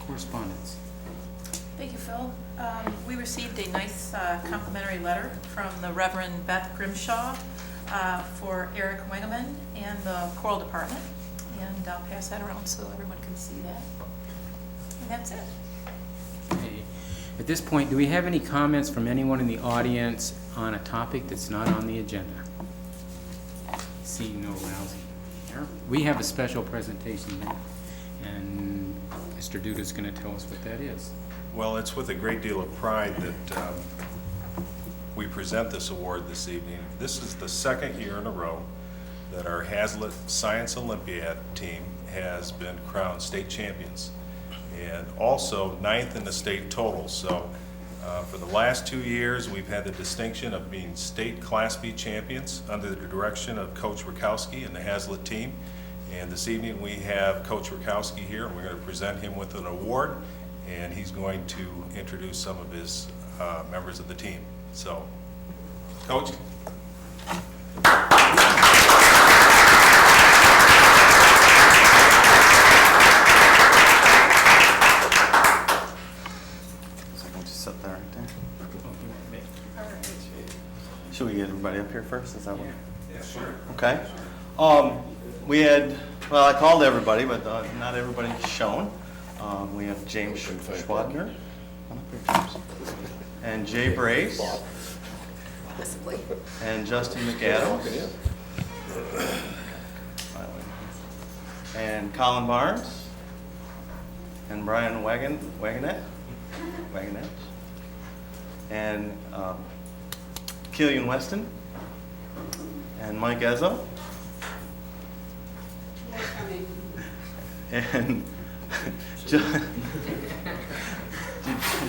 correspondence. Thank you, Phil. We received a nice complimentary letter from the Reverend Beth Grimshaw for Eric Wengeman and the choral department. And I'll pass that around so everyone can see that. And that's it. Okay. At this point, do we have any comments from anyone in the audience on a topic that's not on the agenda? See no rousing here. We have a special presentation now, and Mr. Duda's going to tell us what that is. Well, it's with a great deal of pride that we present this award this evening. This is the second year in a row that our Hazlitt Science Olympiad team has been crowned state champions, and also 9th in the state total. So for the last 2 years, we've had the distinction of being state Class B champions under the direction of Coach Rakowski and the Hazlitt team. And this evening we have Coach Rakowski here, and we're going to present him with an award, and he's going to introduce some of his members of the team. So, Coach. Sit there, right there. Should we get everybody up here first? Is that what? Yeah, sure. Okay. We had, well, I called everybody, but not everybody's shown. We have James Schwadner. Come up here, James. And Jay Brace. And Justin McAdams. And Colin Barnes. And Brian Wagonette. And Killian Weston, and Mike Ezzo, and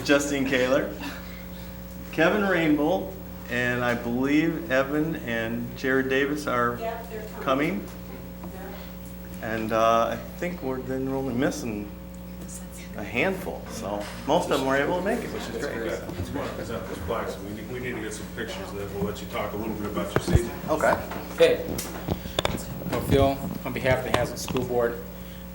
Justine Kaler, Kevin Rainbow, and I believe Evan and Jared Davis are coming. And I think we're then only missing a handful, so most of them were able to make it, which is great. Let's go and present this plaque, so we need to get some pictures, then we'll let you talk a little bit about your season. Okay. Okay. Well, Phil, on behalf of the Hazlitt School Board,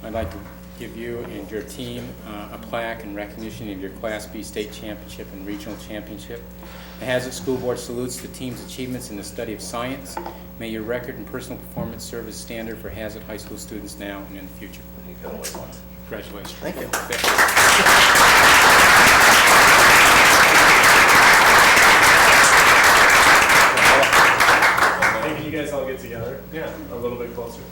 I'd like to give you and your team a plaque in recognition of your Class B state championship and regional championship. The Hazlitt School Board salutes the team's achievements in the study of science. May your record and personal performance serve as standard for Hazlitt High School students now and in the future. Congratulations. Thank you. Maybe you guys all get together. Yeah. A little bit closer.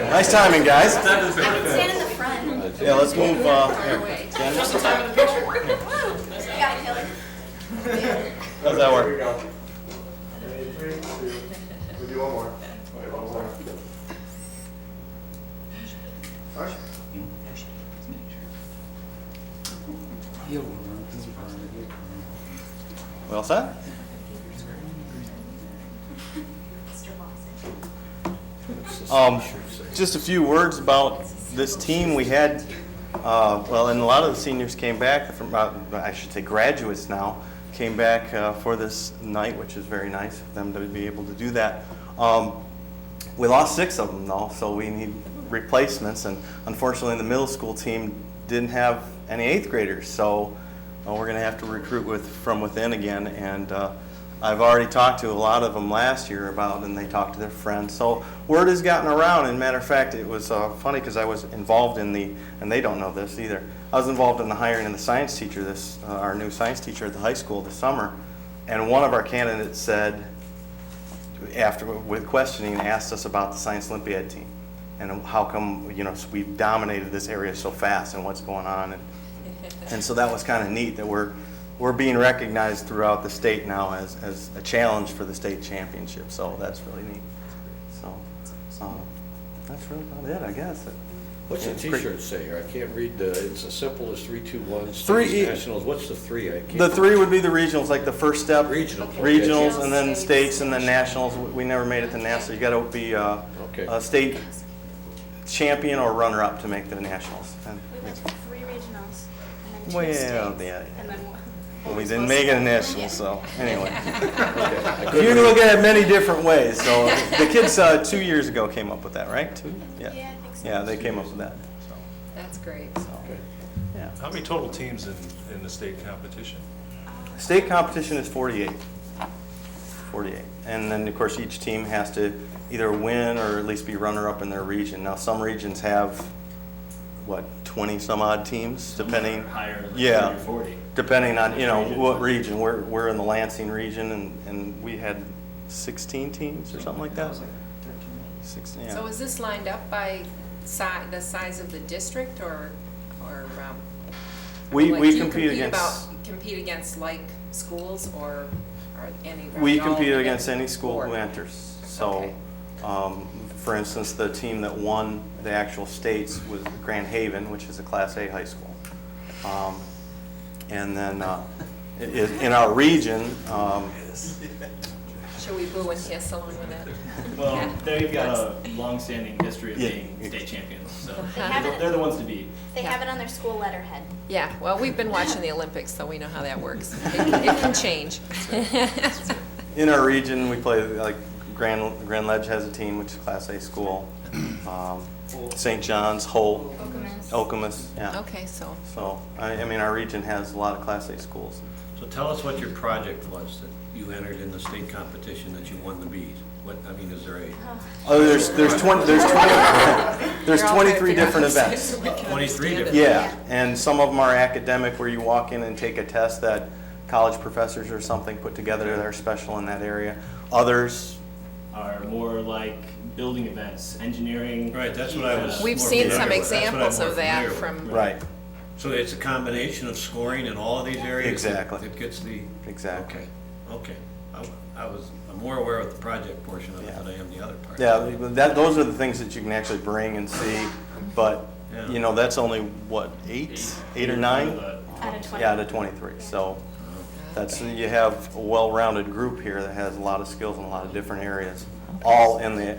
Nice timing, guys. I can stand in the front. Yeah, let's move. Just the time of the picture. You got it, Kelly. How's that Here we work? go. Ready, 3, 2. We'll do one more. Okay, one more. Gosh. We all set? Just a few words about this team. We had, well, and a lot of the seniors came back from, I should say graduates now, came back for this night, which is very nice of them to be able to do that. We lost 6 of them though, so we need replacements, and unfortunately the middle school team didn't have any 8th graders, so we're going to have to recruit from within again. And I've already talked to a lot of them last year about, and they talked to their friends. So word has gotten around, and matter of fact, it was funny because I was involved in the, and they don't know this either, I was involved in the hiring of the science teacher, our new science teacher at the high school this summer, and one of our candidates said, after with questioning, asked us about the Science Olympiad team and how come, you know, we've dominated this area so fast and what's going on. And so that was kind of neat that we're being recognized throughout the state now as a challenge for the state championship. So that's really neat. So that's really about it, I guess. What's the It's T-shirt pretty- say here? I can't read the, it's as simple as 3, 2, 1. Three- Nationals. What's the 3? I can't. The 3 would be the regionals, like the first step. Regionals. Regionals, and then states, and then nationals. We never made it to nationals. You got to be Okay. a state champion or runner-up to make the nationals. And, We went to 3 regionals and then 2 well, states. yeah. And then Well, we didn't make it a national, so anyway. I You couldn't can look read. at it many different ways. So the kids 2 years ago came up with that, right? 2? Yeah, I think so. Yeah, they came up with that. So. That's great. Yeah. How many total teams in the state competition? State competition is 48. 48. And then, of course, each team has to either win or at least be runner-up in their region. Now, some regions have, 20-some-odd teams, depending. Higher than Yeah. 30 or 40. Depending on, Region. what region. We're in the Lansing region, and we had 16 teams or something like that. 16, yeah. So is this lined up by the size of the district, or We like, do you compete against. compete against like schools or any? We are y'all compete in against any school four? who enters. So, Okay. for instance, the team that won the actual states was Grand Haven, which is a Class A high school. And then in our region, Should we boo and hiss along with that? Well, Yeah. they've got a long-standing history of Yeah. being state champions, so They have it- they're the ones to beat. They have it on their school letterhead. Yeah, well, we've been watching the Olympics, so we know how that works. It can change. in our region, we play, like, Grand Ledge has a team, which is a Class A school. St. John's, Holt, Okemos, yeah. Okay, so, So, I mean, our region has a lot of Class A schools. So tell us what your project was that you entered in the state competition that you won the bees. What, I mean, is there a Oh, there's 20, there's 23 different events. 23 different? Yeah, and some of them are academic, where you walk in and take a test that college professors or something put together that are special in that area. Others, Are more like building events, engineering. Right, that's what I was. we've more seen some familiar with. That's what I'm examples more of that familiar with. from, right, So it's a combination of scoring in all of these areas? Exactly. That gets the. exactly. Okay. I'm more aware of the project portion of it Yeah. than I am the other part. Yeah, those are the things that you can actually bring and see, but, Yeah. that's only, eight or nine? Out of 20. Yeah, out of 23, so you have a well-rounded group here that has a lot of skills in a lot of different areas, all in the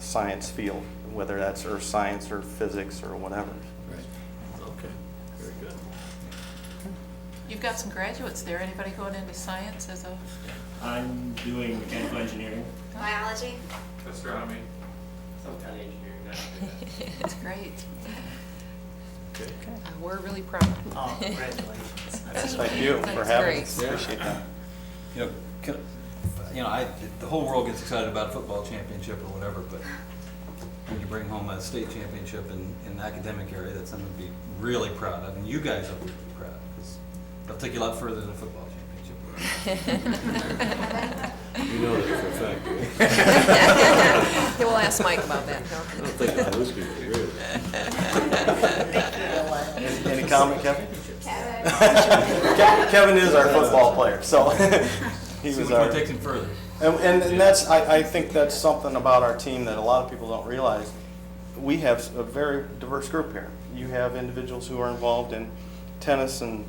science field, whether that's earth science or physics or whatever. Right. Okay, very good. You've got some graduates there. Anybody going into science as a, I'm doing mechanical engineering. Biology. Astronomy, some kind of engineering. that's great. we're really proud. Oh, congratulations. Thank you for That's having great. us, appreciate that. The whole world gets excited about a football championship or whatever, but when you bring home a state championship in the academic area, that's something to be really proud of, and you guys are really proud, because it'll take you a lot further than a football championship. You know that for a fact, right? Yeah, we'll ask Mike about that. I don't think I was going to, really. Any comment, Kevin? Kevin is our football player, so he See was which one our. takes him further. And that's, I think that's something about our team that a lot of people don't realize. We have a very diverse group here. You have individuals who are involved in tennis and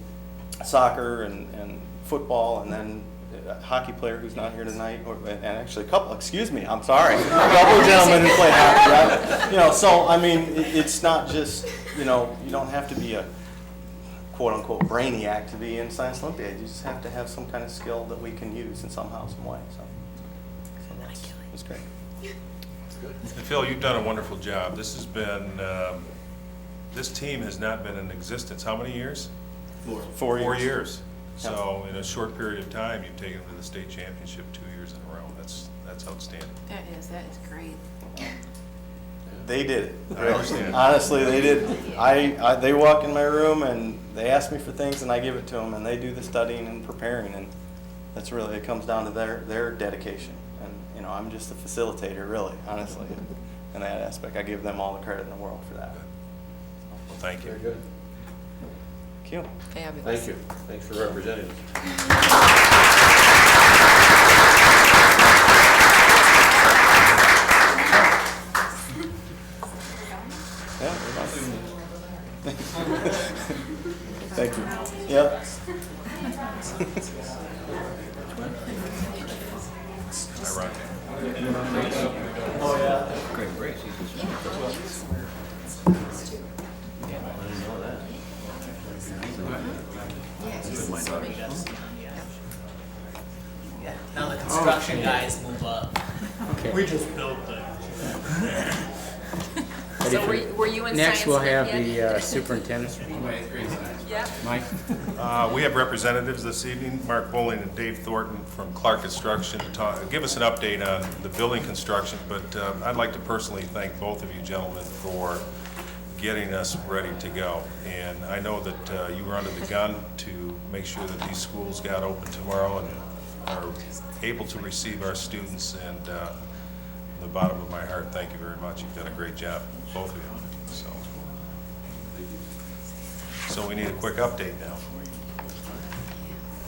soccer and football, and then a hockey player who's not here tonight, and actually a couple, excuse me, I'm sorry. A couple of gentlemen who play hockey, right? So, I mean, it's not just, you don't have to be a quote-unquote brainiac to be in Science Olympiad. You just have to have some kind of skill that we can use in somehow, some way, so it's great. And Phil, you've done a wonderful job. This has been, this team has not been in existence, how many years? 4 4 years. So in a short period of time, you've taken them to the state championship 2 years in a row. That's outstanding. That is great. They did it. I understand. Honestly, they did. They walk in my room and they ask me for things and I give it to them, and they do the studying and preparing, and that's really, it comes down to their dedication. And, I'm just a facilitator, really, honestly, in that aspect. I give them all the credit in the world for that. Well, thank you. Very good. Thank you. Fabulous. Thank you. Thanks for representing us. Yeah, we're done. Thank you. Yep. Great race. He's a I didn't know that. Yeah, now the construction guys move up. We just built the. Ready So for- were you in science? Next, we'll have Olympiad? the superintendent's. Yeah. Mike? We have representatives this evening, Mark Bowling and Dave Thornton from Clark Construction, to give us an update on the building construction, but I'd like to personally thank both of you gentlemen for getting us ready to go. And I know that you were under the gun to make sure that these schools got open tomorrow and are able to receive our students, and from the bottom of my heart, thank you very much. You've done a great job, both of you. So we need a quick update now.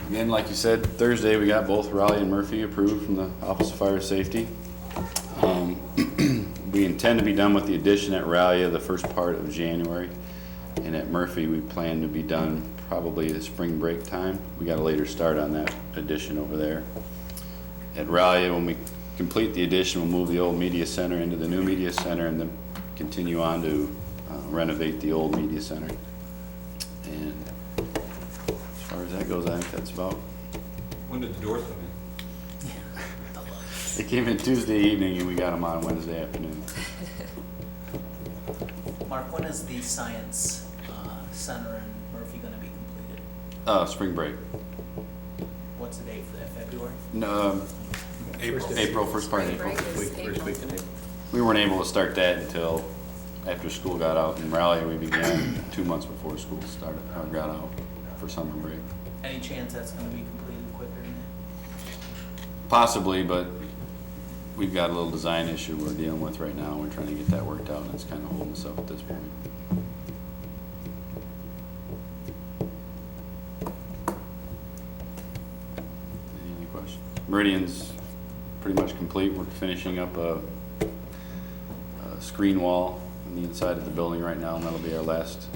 Again, like you said, Thursday, we got both Raleigh and Murphy approved from the Office of Fire Safety. We intend to be done with the addition at Raleigh the first part of January. And at Murphy, we plan to be done probably the spring break time. We got a later start on that addition over there. At Raleigh, when we complete the addition, we'll move the old media center into the new media center and then continue on to renovate the old media center. And as far as that goes, I think that's about. When did the doors come in? They came in Tuesday evening and we got them on Wednesday afternoon. Mark, when is the science center in Murphy gonna be completed? Spring break. What's the date for that, February? No, April, first part of Spring April. break is First week in April. April. We weren't able to start that until after school got out. In Raleigh, we began 2 months before school started, or got out for summer break. Any chance that's gonna be completed quicker than that? Possibly, but we've got a little design issue we're dealing with right now. We're trying to get that worked out, and it's kind of holding us up at this point. Any questions? Meridian's pretty much complete. We're finishing up a screen wall on the inside of the building right now, and that'll be our last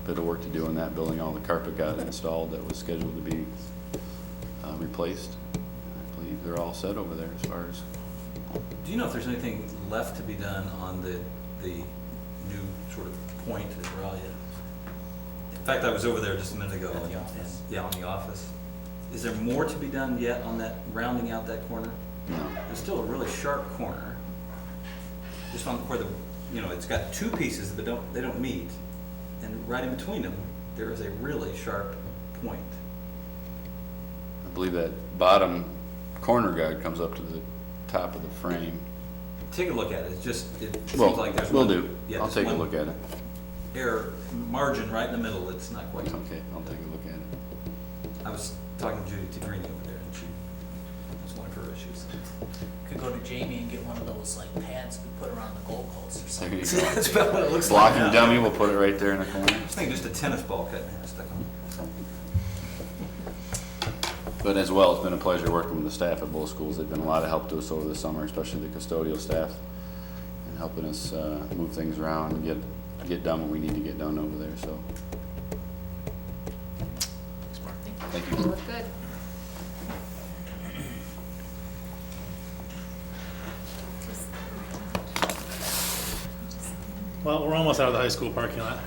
bit of work to do in that building. All the carpet got installed that was scheduled to be replaced. I believe they're all set over there as far as. Do you know if there's anything left to be done on the new sort of point at Raleigh? In fact, I was over there just a minute ago. At the office? Yeah, on the office. Is there more to be done yet on that, rounding out that corner? No. There's still a really sharp corner. Just on where the, it's got two pieces, but they don't meet. And right in between them, there is a really sharp point. I believe that bottom corner guard comes up to the top of the frame. Take a look at it. It seems Well, like there's will one. do. Yeah, I'll just take a one look at it. Air margin right in the middle. It's not quite. Okay, I'll take a look at it. I was talking to Judy Tigrini over there, and she was one of her issues. Could go to Jamie and get one of those like pads we put around the goal posts or There something. you go. That's about what it looks like Blocking now. dummy, we'll put it right there in the corner. I was thinking just a tennis ball cut in half stuck on. But as well, it's been a pleasure working with the staff at both schools. They've been a lot of help to us over the summer, especially the custodial staff, and helping us move things around and get done what we need to get done over there, so. Thank you. Look good. Well, we're almost out of the high school parking lot.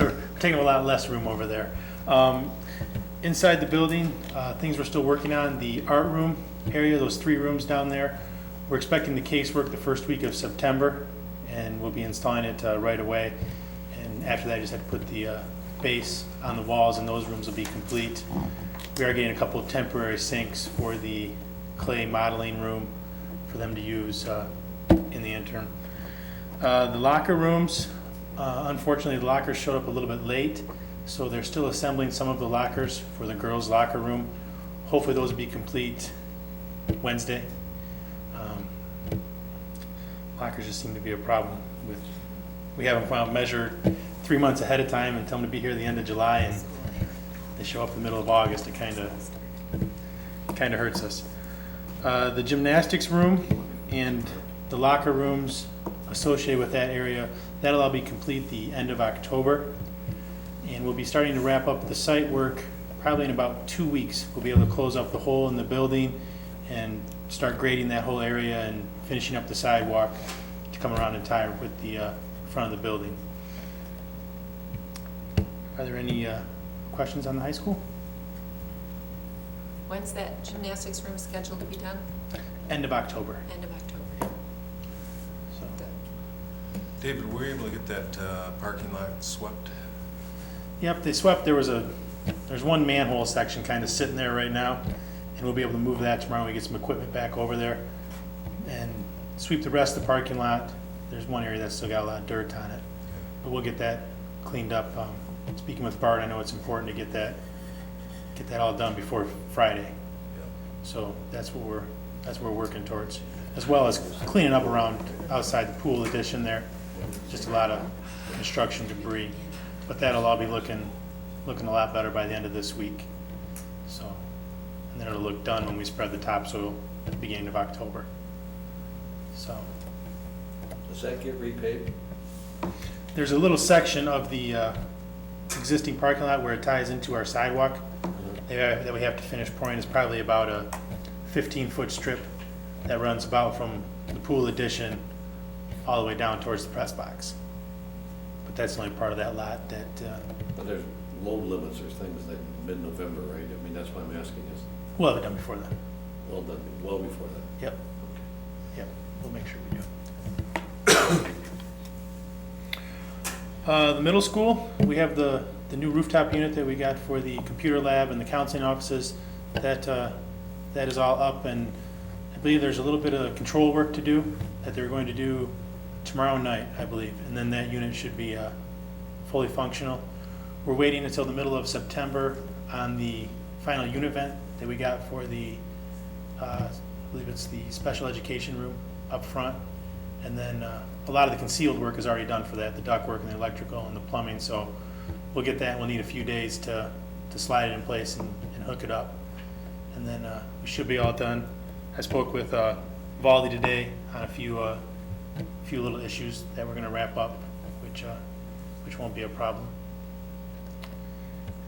We're taking a lot less room over there. Inside the building, things we're still working on, the art room area, those 3 rooms down there. We're expecting the casework the first week of September, and we'll be installing it right away. And after that, I just have to put the base on the walls, and those rooms will be complete. We are getting a couple of temporary sinks for the clay modeling room for them to use in the interim. The locker rooms, unfortunately, the lockers showed up a little bit late, so they're still assembling some of the lockers for the girls' locker room. Hopefully those will be complete Wednesday. Lockers just seem to be a problem with, we have them measured 3 months ahead of time and tell them to be here the end of July, and they show up in the middle of August. It kind of hurts us. The gymnastics room and the locker rooms associated with that area, that'll all be complete the end of October. And we'll be starting to wrap up the site work probably in about 2 weeks. We'll be able to close up the hole in the building and start grading that whole area and finishing up the sidewalk to come around and tie with the front of the building. Are there any questions on the high school? When's that gymnastics room scheduled to be done? End of October. End of October. So. Good. David, were you able to get that parking lot swept? Yep, they swept, there's one manhole section kind of sitting there right now, and we'll be able to move that tomorrow when we get some equipment back over there and sweep the rest of the parking lot. There's one area that's still got a lot of dirt on it, but we'll get that cleaned up. Speaking with Bart, I know it's important to get that all done before Friday. So that's what we're working towards, as well as cleaning up around outside the pool addition there. Just a lot of construction debris, but that'll all be looking a lot better by the end of this week. So, and then it'll look done when we spread the topsoil at the beginning of October. So, Does that get repaved? there's a little section of the existing parking lot where it ties into our sidewalk that we have to finish pouring. It's probably about a 15-foot strip that runs about from the pool addition all the way down towards the press box. But that's the only part of that lot that, But there's load limits or things that mid-November, right? I mean, that's why I'm asking is, we'll have it done before then. well done, well before that. Yep. Yep, we'll make sure we do. The middle school, we have the new rooftop unit that we got for the computer lab and the counseling offices. That is all up, and I believe there's a little bit of control work to do that they're going to do tomorrow night, I believe, and then that unit should be fully functional. We're waiting until the middle of September on the final unit vent that we got for the, I believe it's the special education room up front. And then a lot of the concealed work is already done for that, the ductwork and the electrical and the plumbing. So we'll get that. We'll need a few days to slide it in place and hook it up. And then we should be all done. I spoke with Valdi today on a few little issues that we're going to wrap up, which won't be a problem.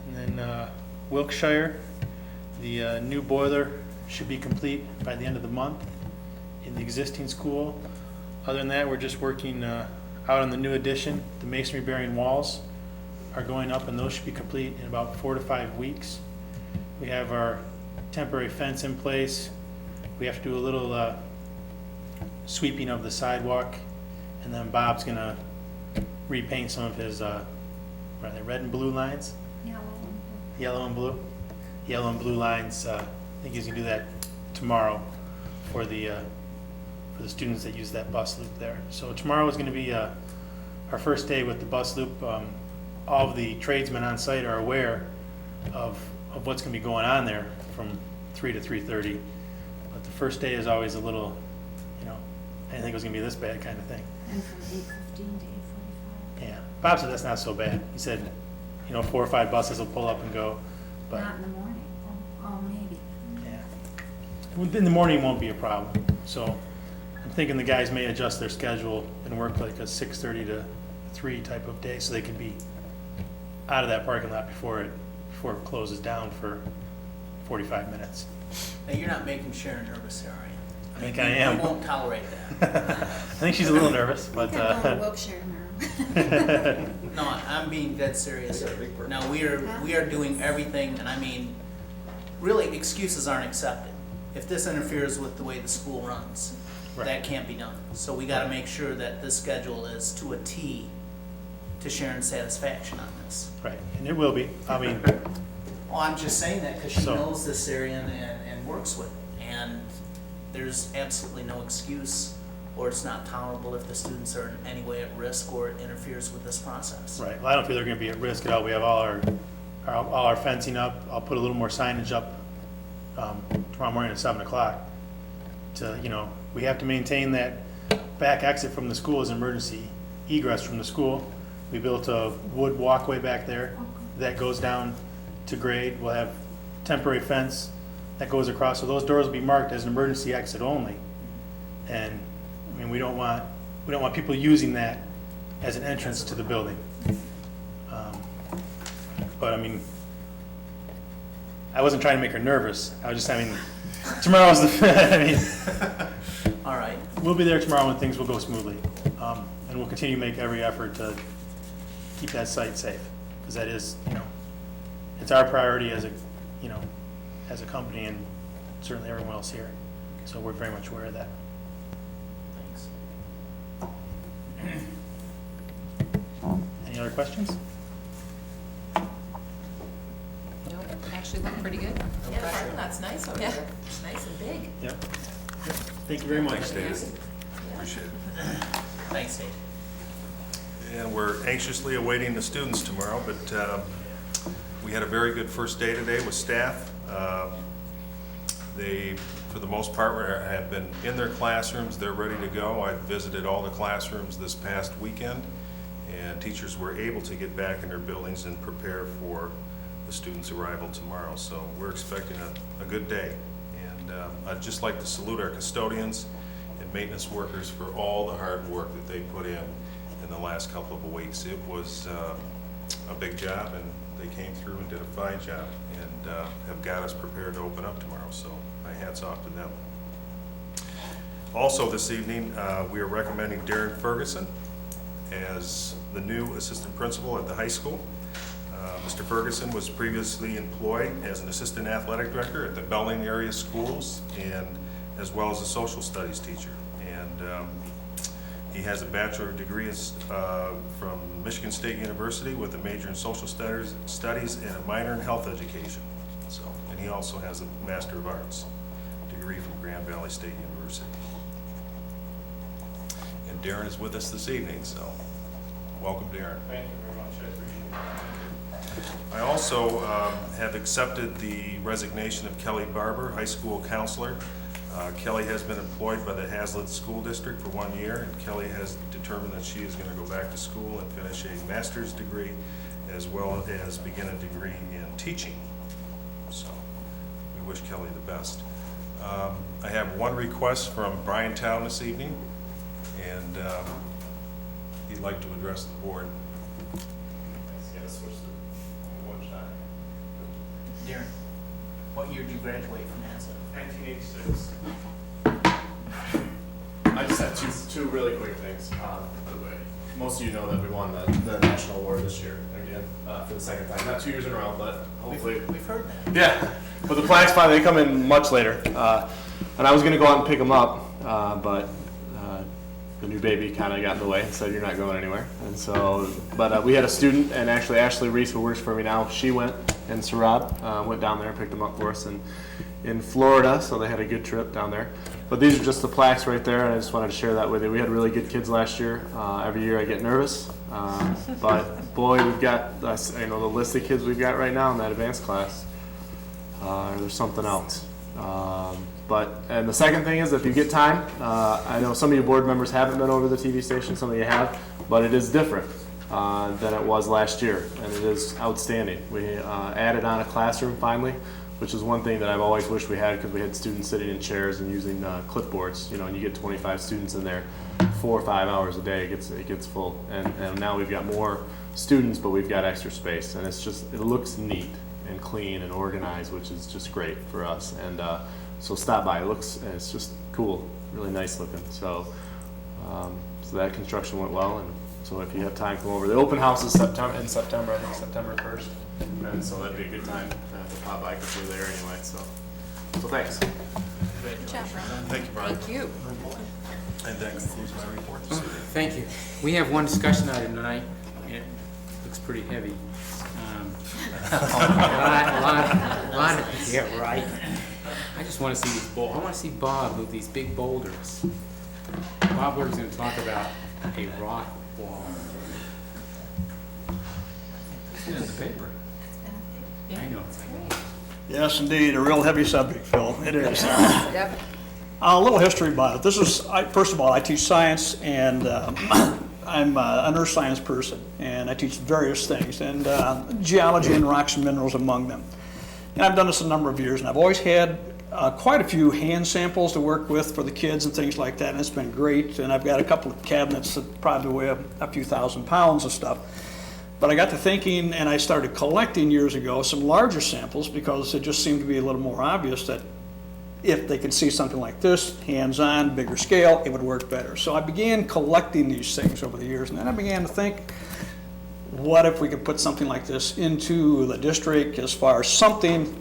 And then Wilkshire, the new boiler should be complete by the end of the month in the existing school. Other than that, we're just working out on the new addition. The masonry bearing walls are going up, and those should be complete in about 4 to 5 weeks. We have our temporary fence in place. We have to do a little sweeping of the sidewalk, and then Bob's gonna repaint some of his what are they, red and blue lines? Yellow and blue. Yellow and blue lines. I think he's gonna do that tomorrow for the students that use that bus loop there. So tomorrow is going to be our first day with the bus loop. All of the tradesmen on site are aware of what's going to be going on there from 3 to 3:30. But the first day is always a little, I didn't think it was going to be this bad kind of thing. And from 8:15 to 8:45. Yeah. Bob said that's not so bad. He said, 4 or 5 buses will pull up and go. But Not in the morning. Oh, maybe. yeah. In the morning won't be a problem. So I'm thinking the guys may adjust their schedule and work like a 6:30 to 3 type of day so they can be out of that parking lot before it closes down for 45 minutes. Now, you're not making Sharon nervous here, are you? I think I am. We won't tolerate that. I think she's a little nervous, but We're going to Wilkshire tomorrow. No, I'm being dead serious. Now, we are doing everything, and I mean, really, excuses aren't accepted. If this interferes with the way the school runs, Right. that can't be done. So we gotta make sure that this schedule is to a T to Sharon's satisfaction on this. right, and it will be. I mean, Well, I'm just saying that because she So- knows this area and works with it. And there's absolutely no excuse, or it's not tolerable if the students are in any way at risk or it interferes with this process. right. Well, I don't feel they're going to be at risk at all. We have all our fencing up. I'll put a little more signage up tomorrow morning at 7 o'clock. We have to maintain that back exit from the school as emergency egress from the school. We built a wood walkway back there that goes down to grade. We'll have temporary fence that goes across, so those doors will be marked as an emergency exit only. And, I mean, we don't want people using that as an entrance to the building. But, I mean, I wasn't trying to make her nervous. I was just, tomorrow's All right. we'll be there tomorrow and things will go smoothly. And we'll continue to make every effort to keep that site safe, because that is, it's our priority as a company and certainly everyone else here. So we're very much aware of that. Thanks. questions? No, actually looked pretty good. Yeah, the parking lot's nice over Yeah. there. It's nice and big. Yep. Thank you very much. Thanks, Dave. Appreciate it. Thanks, Dave. And we're anxiously awaiting the students tomorrow, but we had a very good first day today with staff. They, for the most part, have been in their classrooms. They're ready to go. I visited all the classrooms this past weekend, and teachers were able to get back in their buildings and prepare for the students' arrival tomorrow. So we're expecting a good day. And I'd just like to salute our custodians and maintenance workers for all the hard work that they put in the last couple of weeks. It was a big job, and they came through and did a fine job, and have got us prepared to open up tomorrow. So my hat's off to them. Also this evening, we are recommending Darren Ferguson as the new assistant principal at the high school. Mr. Ferguson was previously employed as an assistant athletic director at the Belling area schools, and as well as a social studies teacher. And he has a bachelor degree from Michigan State University with a major in social studies and a minor in health education. So, and he also has a Master of Arts degree from Grand Valley State University. And Darren is with us this evening, so welcome, Darren. Thank you very much, I appreciate it. I also have accepted the resignation of Kelly Barber, high school counselor. Kelly has been employed by the Hazlet School District for 1 year, and Kelly has determined that she is going to go back to school and finish a master's degree as well as begin a degree in teaching. So we wish Kelly the best. I have one request from Brian Town this evening, and he'd like to address the board. I just gotta switch to one shot. Darren, what year did you graduate from Hazlet? 1986. I just have two really quick things. Most of you know that we won the national award this year again for the second time. Not 2 years in a row, but hopefully. We've heard that. Yeah, but the plaques finally come in much later. And I was going to go out and pick them up, but the new baby kind of got in the way and said, "You're not going anywhere." And so, but we had a student, and actually Ashley Reese, who works for me now, she went, and Sarab went down there and picked them up for us in Florida, so they had a good trip down there. But these are just the plaques right there, and I just wanted to share that with you. We had really good kids last year. Every year I get nervous, but boy, we've got the list of kids we've got right now in that advanced class. There's something else. And the second thing is, if you get time, I know some of you board members haven't been over to the TV station, some of you have, but it is different than it was last year, and it is outstanding. We added on a classroom finally, which is one thing that I've always wished we had, because we had students sitting in chairs and using clipboards, and you get 25 students in there 4 or 5 hours a day, it gets full. And now we've got more students, but we've got extra space, and it looks neat and clean and organized, which is just great for us. And so stop by. It's just cool, really nice looking. So that construction went well, and so if you have time, come over. The open house is in September, I think September 1st, and so that'd be a good time to pop by, because we're there anyway. So thanks. Good job, Brian. Thank you, Brian. Thank you. And that concludes my report this evening. Thank you. We have one discussion item tonight. It looks pretty heavy. A lot of, yeah, right. I just want to see these I want to see Bob move these big boulders. Bob Berg's going to talk about a rock wall. It's in the paper. I know. Yes, indeed, a real heavy subject, Phil. It is. Yep. A little history about it. First of all, I teach science, and I'm an earth science person, and I teach various things, and geology and rocks and minerals among them. And I've done this a number of years, and I've always had quite a few hand samples to work with for the kids and things like that, and it's been great. And I've got a couple of cabinets that probably weigh a few thousand pounds of stuff. But I got to thinking, and I started collecting years ago some larger samples, because it just seemed to be a little more obvious that if they could see something like this, hands-on, bigger scale, it would work better. So I began collecting these things over the years, and then I began to think, what if we could put something like this into the district, as far as something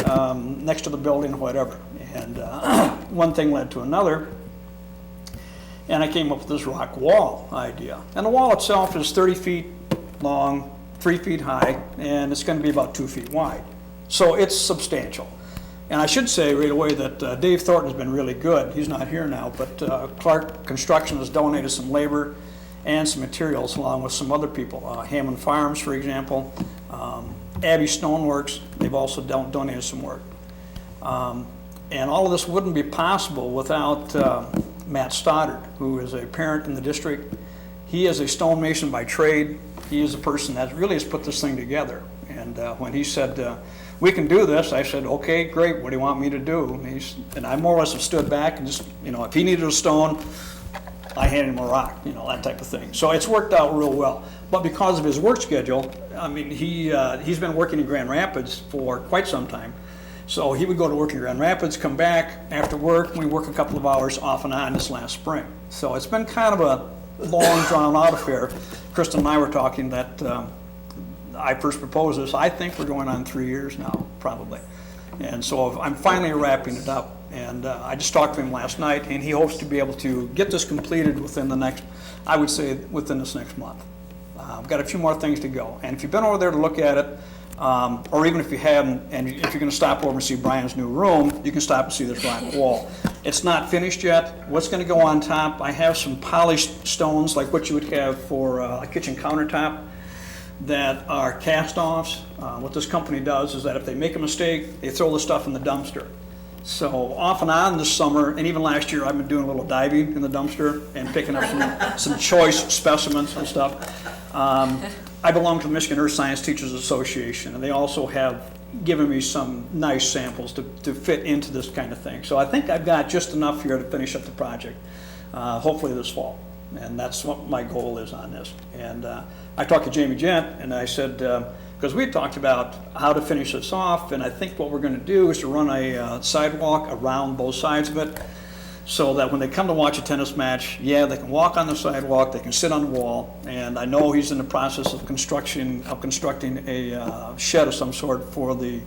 next to the building or whatever. And one thing led to another, and I came up with this rock wall idea. And the wall itself is 30 feet long, 3 feet high, and it's going to be about 2 feet wide. So it's substantial. And I should say right away that Dave Thornton's been really good. He's not here now, but Clark Construction has donated some labor and some materials along with some other people. Hammond Farms, for example, Abbey Stoneworks, they've also donated some work. And all of this wouldn't be possible without Matt Stoddard, who is a parent in the district. He is a stonemason by trade. He is the person that really has put this thing together. And when he said, we can do this, I said, okay, great, what do you want me to do? And I more or less have stood back and just, if he needed a stone, I handed him a rock, that type of thing. So it's worked out real well. But because of his work schedule, I mean, he's been working in Grand Rapids for quite some time. So he would go to work in Grand Rapids, come back after work, we work a couple of hours off and on this last spring. So it's been kind of a long, drawn-out affair. Kristen and I were talking that I first proposed this. I think we're going on 3 years now, probably. And so I'm finally wrapping it up. And I just talked to him last night, and he hopes to be able to get this completed within the next, I would say, within this next month. I've got a few more things to go. And if you've been over there to look at it, or even if you haven't, and if you're going to stop over and see Brian's new room, you can stop and see this rock wall. It's not finished yet. What's going to go on top, I have some polished stones like what you would have for a kitchen countertop that are cast-offs. What this company does is that if they make a mistake, they throw the stuff in the dumpster. So off and on this summer, and even last year, I've been doing a little diving in the dumpster and picking up some choice specimens and stuff. I belong to the Michigan Earth Science Teachers Association, and they also have given me some nice samples to fit into this kind of thing. So I think I've got just enough here to finish up the project, hopefully this fall. And that's what my goal is on this. And I talked to Jamie Gent, and I said, because we talked about how to finish this off, and I think what we're going to do is to run a sidewalk around both sides of it, so that when they come to watch a tennis match, yeah, they can walk on the sidewalk, they can sit on the wall, and I know he's in the process of constructing a shed of some sort for the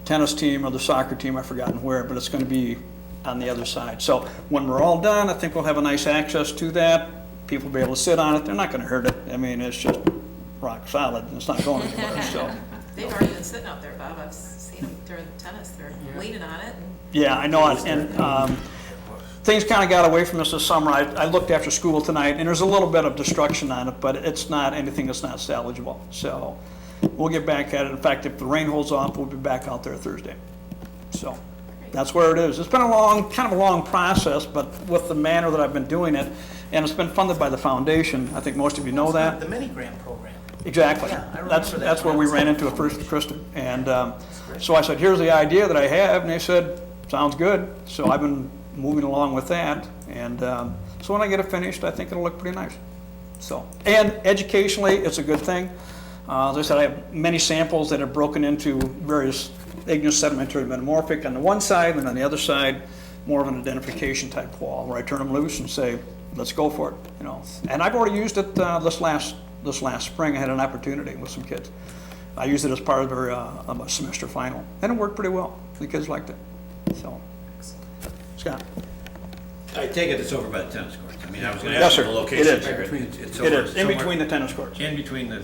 tennis team or the soccer team, I've forgotten where, but it's going to be on the other side. So when we're all done, I think we'll have a nice access to that. People will be able to sit on it. They're not going to hurt it. I mean, it's just rock solid, and it's not going anywhere, so. They've already been sitting out there, Bob. I've seen them during tennis. They're leaning on it. Yeah, I know it, and things kind of got away from us this summer. I looked after school tonight, and there's a little bit of destruction on it, but it's not anything that's not salvageable. So we'll get back at it. In fact, if the rain holds off, we'll be back out there Thursday. So that's where it is. It's been kind of a long process, but with the manner that I've been doing it, and it's been funded by the foundation. I think most of you know that. The mini grant program. Exactly. Yeah, I remember that. That's where we ran into it first with Kristen. And so I said, here's the idea that I have, and they said, sounds good. So I've been moving along with that. And so when I get it finished, I think it'll look pretty nice. So, and educationally, it's a good thing. As I said, I have many samples that are broken into various igneous, sedimentary, metamorphic on the one side, and on the other side, more of an identification type wall, where I turn them loose and say, let's go for it, And I've already used it this last spring. I had an opportunity with some kids. I used it as part of their semester final, and it worked pretty well. The kids liked it. So, Scott. I take it it's over by the tennis courts. I mean, I was going to Yes, ask you sir. the location It is. there. It's over It is, in somewhere- between the tennis courts, In between the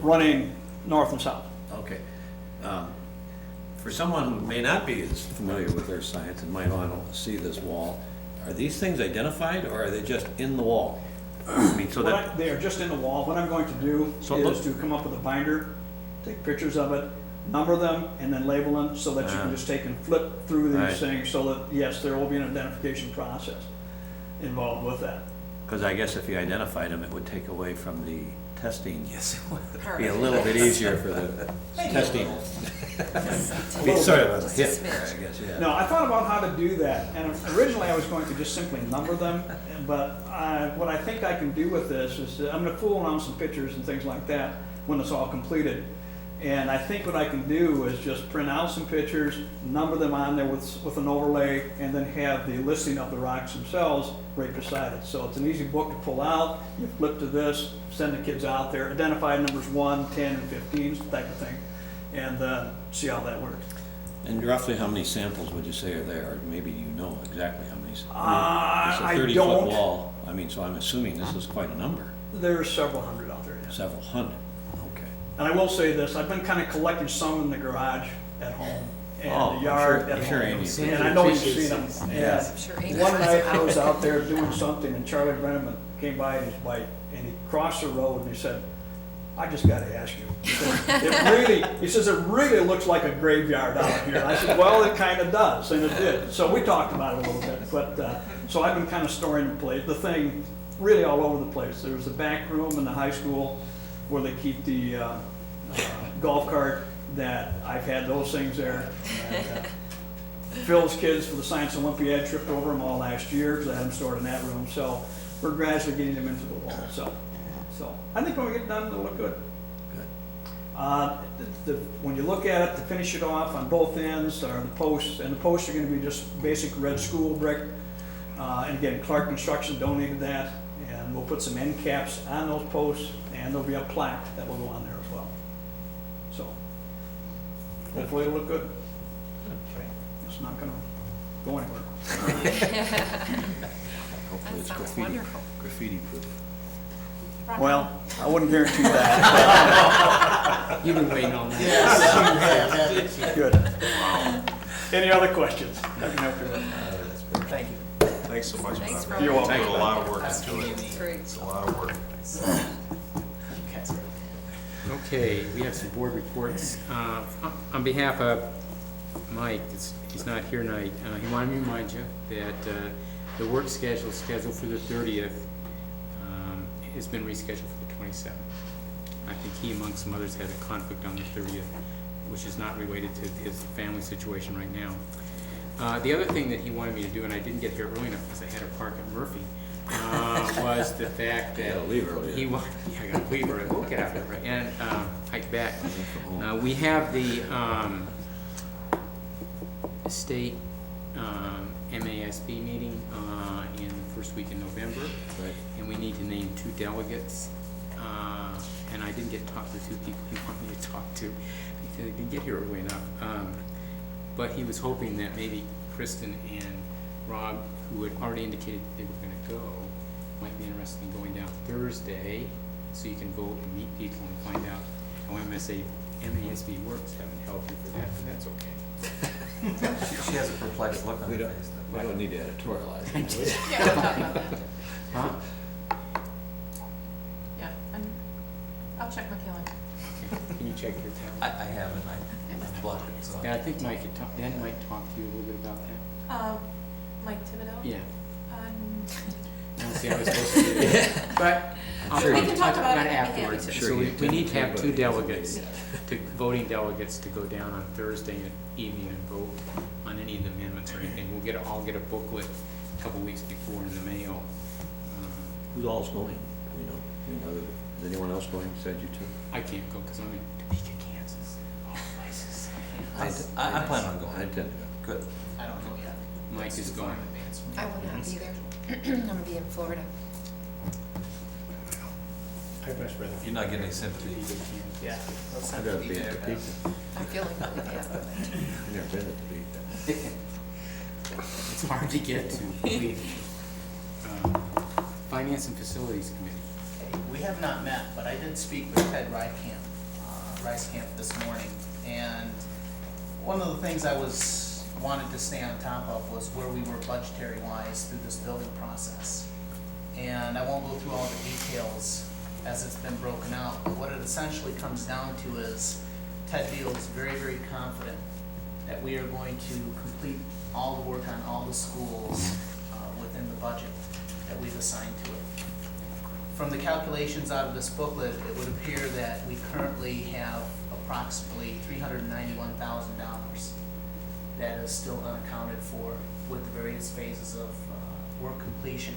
running north and south. okay. For someone who may not be as familiar with earth science and might want to see this wall, are these things identified, or are they just in the wall? I mean, so that, They are just in the wall. What I'm going to do So is look- to come up with a binder, take pictures of it, number them, and then label them so that you can just take and flip through Right. these things so that, yes, there will be an identification process involved with that. because I guess if you identified them, it would take away from the testing. Yes, it would. Be a little bit easier for the testing. A Be little sort bit. of a hit, I guess, yeah. No, I thought about how to do that, and originally I was going to just simply number them, but what I think I can do with this is, I'm gonna fool around with some pictures and things like that when it's all completed. And I think what I can do is just print out some pictures, number them on there with an overlay, and then have the listing of the rocks themselves right beside it. So it's an easy book to pull out, you flip to this, send the kids out there, identify numbers 1, 10, and 15, type of thing, and see how that works. And roughly how many samples would you say are there? Or maybe you know exactly how many. I It's a 30-foot don't. wall. I mean, so I'm assuming this is quite a number. There's several hundred out there, yes. Several hundred. Okay. And I will say this, I've been kind of collecting some in the garage at home and Oh, the I'm yard sure- at I'm sure home. Amy- And I know you've seen them. Yes. I'm sure And Amy one finds night them. I was out there doing something and Charlie Brenneman came by in his bike and he crossed the road and he said, I just gotta ask you. He says, it really looks like a graveyard out here. I said, well, it kind of does, and it did. So we talked about it a little bit, but, so I've been kind of storing the thing really all over the place. There's the back room in the high school where they keep the golf cart, that I've had those things there. And, Phil's kids for the Science Olympiad tripped over them all last year, because I had them stored in that room. So we're gradually getting them into the wall, so I think when we get done, they'll look good. When you look at it, to finish it off on both ends are the posts, and the posts are gonna be just basic red school brick. And again, Clark Construction donated that, and we'll put some end caps on those posts, and there'll be a plaque that will go on there as well. So, hopefully it'll look good. It's not gonna go anywhere. Hopefully That it's sounds graffiti, wonderful. graffiti proof. Well, I wouldn't guarantee that. You've been waiting all night. Good. Any other questions? I can help you with. Thank you. Thanks so much. Thanks, Bob. Rob. You're welcome. Put a lot of work into it. Great. It's a lot of work. Okay, we have some board reports. On behalf of Mike, he's not here tonight, he wanted me to remind you that the work scheduled for the 30th has been rescheduled for the 27th. I think he, among some others, had a conflict on the 30th, which is not related to his family situation right now. The other thing that he wanted me to do, and I didn't get here early enough because I had to park at Murphy, was the fact that gotta leave early. he wanted, yeah, I gotta leave early, we'll get out there, right, and hike back. We have the state MASB meeting in the first week in November, Right. and we need to name 2 delegates. And I didn't get to talk to the 2 people he wanted me to talk to because I didn't get here early enough. But he was hoping that maybe Kristen and Rob, who had already indicated that they were gonna go, might be interested in going down Thursday, so you can vote and meet people and find out how MASB works. Haven't helped you for that, but that's okay. She has a perplexed look on We her don't, face. we don't need to editorialize. Huh? Yeah, I'll check my calendar. Can you check your I calendar? haven't, I blocked it, so. Yeah, I think Mike had Dan might talk to you a little bit about that. Mike Thibodeau? Yeah. Um, See, I was supposed to do that. But I'll We can talk about it. I'd be happy afterwards. to. So we need to have 2 delegates, voting delegates to go down on Thursday evening and vote on any of the amendments or anything. I'll get a booklet a couple weeks before in the mail. Who's all's going? You know, is anyone else going besides you two? I can't go because I'm in Topeka, Kansas. All places. I plan on going. I intend to go. Good. I don't know yet. Mike That's is too far going. in advance. I will not be there. I'm gonna be in Florida. You're not getting any sympathy. Yeah. they'll I've send got to me be at there. Topeka. I'm feeling really bad about it. I've never been at Topeka. It's hard to get to, believe me. Finance and Facilities Committee. We have not met, but I did speak with Ted Ricecamp this morning, and one of the things I wanted to stay on top of was where we were budgetary wise through this building process. And I won't go through all the details as it's been broken out, but what it essentially comes down to is Ted feels very, very confident that we are going to complete all the work on all the schools within the budget that we've assigned to it. From the calculations out of this booklet, it would appear that we currently have approximately $391,000 that is still unaccounted for with the various phases of work completion.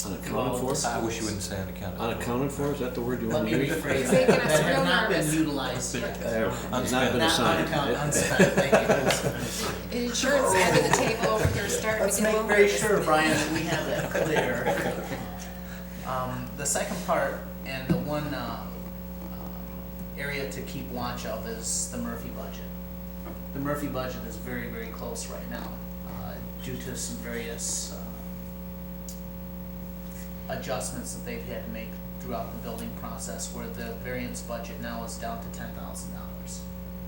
Unaccounted for? I wish you wouldn't say unaccounted. Unaccounted for, is that the word you Let want me to use? rephrase Making that, us that have real not been nervous. utilized. It's not been Not assigned. unaccounted, unspent, thank you. Insurance end of the table over here starting Let's to get a make little very nervous. sure, Brian, that we have that clear. The second part, and the one area to keep watch of, is the Murphy budget. The Murphy budget is very, very close right now, due to some various adjustments that they've had to make throughout the building process, where the variance budget now is down to $10,000.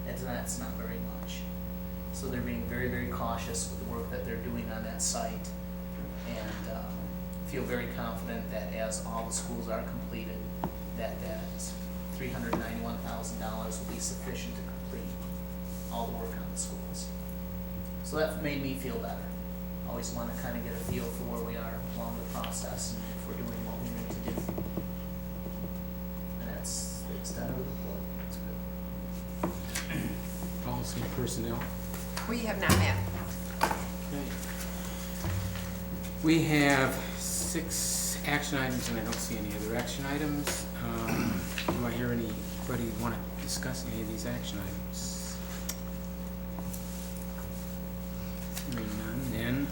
That's not very much. So they're being very, very cautious with the work that they're doing on that site, and feel very confident that as all the schools are completed, that $391,000 will be sufficient to complete all the work on the schools. So that made me feel better. Always want to kind of get a feel for where we are along the process and if we're doing what we need to do. And that's the extent of the report. That's good. Policy and personnel. We have not met. Okay. We have 6 action items, and I don't see any other action items. Do I hear anybody want to discuss any of these action items? Hearing none, then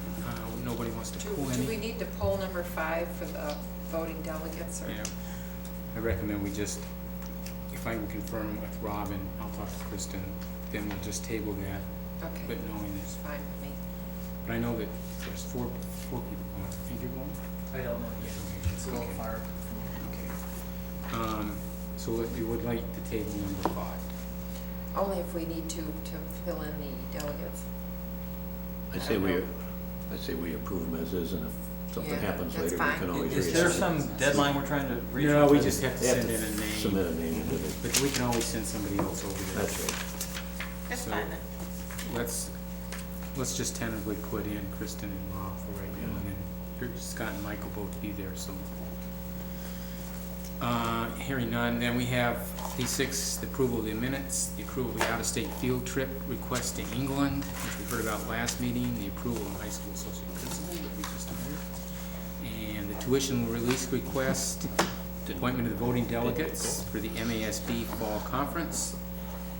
nobody wants to pull any. Do we need to poll number 5 for the voting delegates, or? Yeah. I recommend we just, if I can confirm with Robin, I'll talk to Kristen, then we'll just table that. Okay. But knowing It's this, fine with me. but I know that there's four people going. Think you're going? I don't know yet. It's a little Okay. far. Okay. So we would like to table number 5. Only if we need to fill in the delegates. I say we approve them as is, and if something Yeah, happens that's later, we fine. can always Is there reassess it. some deadline we're trying to reach? No, we just have to They have send to in a name. Submit a name into it. But we can always send somebody else over there. That's right. That's So- fine then. Let's just tentatively put in Kristen and Rob for right now, and then Scott and Mike will both be there, so. Hearing none, then we have D6, the approval of the minutes, the approval of the out-of-state field trip request to England, which we heard about last meeting, the approval of high school associate principal that we just heard, and the tuition release request, the appointment of the voting delegates for the MASB Fall Conference,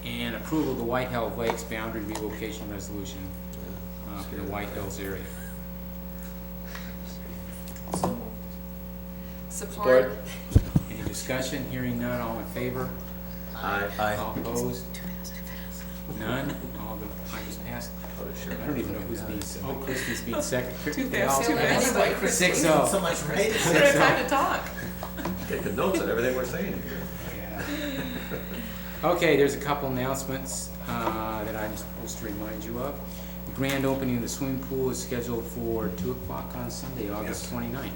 and approval of the White Hills Lakes boundary relocation resolution for the White Hills area. So moved. Support. Any discussion? Hearing none, all in favor? Aye. All opposed? None? All the items passed? I don't even know who's being, Kristen's being second. Too They all fast, too passed. fast. Like Christine, 6-0. so much right. We don't have time to talk. Taking notes on everything we're saying here. Yeah. Okay, there's a couple announcements that I'm supposed to remind you of. The grand opening of the swimming pool is scheduled for 2 o'clock on Sunday, August 29th.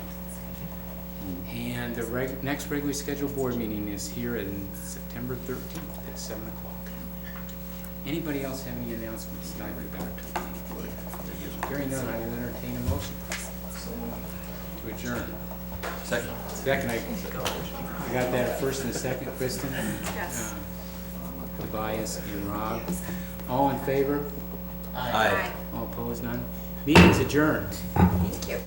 And the next regularly scheduled board meeting is here on September 13th at 7 o'clock. Anybody else have any announcements that I forgot? Hearing none, I will entertain a motion to adjourn. Second. Second, I got that first and a second, Kristen? Yes. Tobias and Rob. All in favor? Aye. All opposed, none? Meeting is adjourned. Thank you.